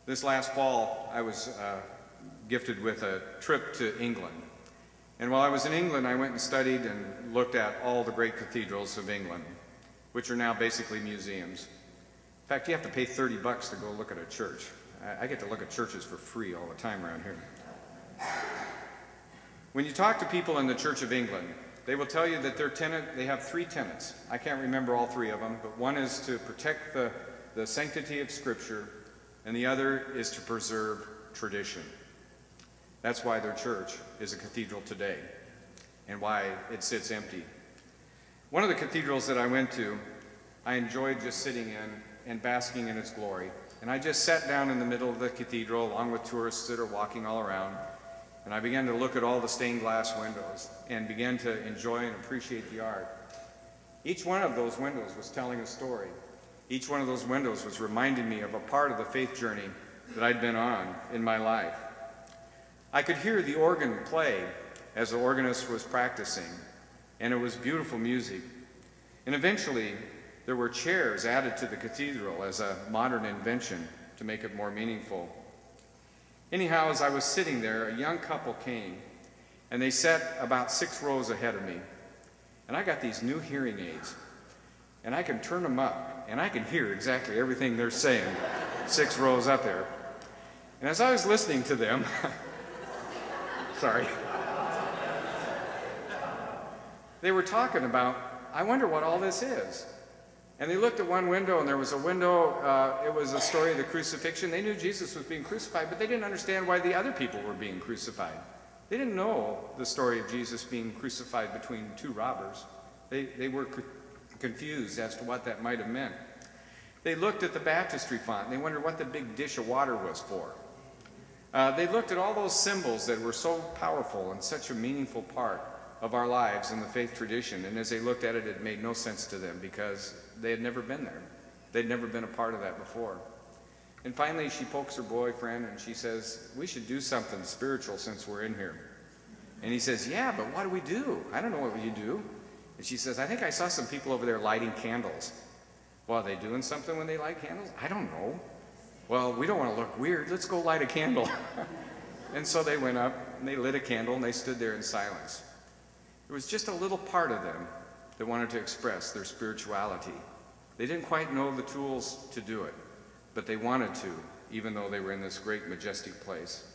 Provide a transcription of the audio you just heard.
This last fall, I was gifted with a trip to England. And while I was in England, I went and studied and looked at all the great cathedrals of England, which are now basically museums. In fact, you have to pay 30 bucks to go look at a church. I get to look at churches for free all the time around here. When you talk to people in the Church of England, they will tell you that they have three tenets. I can't remember all three of them, but one is to protect the sanctity of Scripture, and the other is to preserve tradition. That's why their church is a cathedral today, and why it sits empty. One of the cathedrals that I went to, I enjoyed just sitting in and basking in its glory. And I just sat down in the middle of the cathedral along with tourists that are walking all around. And I began to look at all the stained glass windows and began to enjoy and appreciate the art. Each one of those windows was telling a story. Each one of those windows was reminding me of a part of the faith journey that I'd been on in my life. I could hear the organ play as the organist was practicing, and it was beautiful music. And eventually, there were chairs added to the cathedral as a modern invention to make it more meaningful. Anyhow, as I was sitting there, a young couple came, and they sat about 6 rows ahead of me. And I got these new hearing aids, and I can turn them up, and I can hear exactly everything they're saying 6 rows up there. And as I was listening to them, sorry, they were talking about, I wonder what all this is. And they looked at one window, and there was a window, it was a story of the crucifixion. They knew Jesus was being crucified, but they didn't understand why the other people were being crucified. They didn't know the story of Jesus being crucified between 2 robbers. They were confused as to what that might have meant. They looked at the baptistry font, and they wondered what the big dish of water was for. They looked at all those symbols that were so powerful and such a meaningful part of our lives in the faith tradition, and as they looked at it, it made no sense to them because they had never been there. They'd never been a part of that before. And finally, she pokes her boyfriend and she says, we should do something spiritual since we're in here. And he says, yeah, but what do we do? I don't know what you do. And she says, I think I saw some people over there lighting candles. Well, are they doing something when they light candles? I don't know. Well, we don't want to look weird. Let's go light a candle. And so they went up and they lit a candle and they stood there in silence. There was just a little part of them that wanted to express their spirituality. They didn't quite know the tools to do it, but they wanted to, even though they were in this great, majestic place.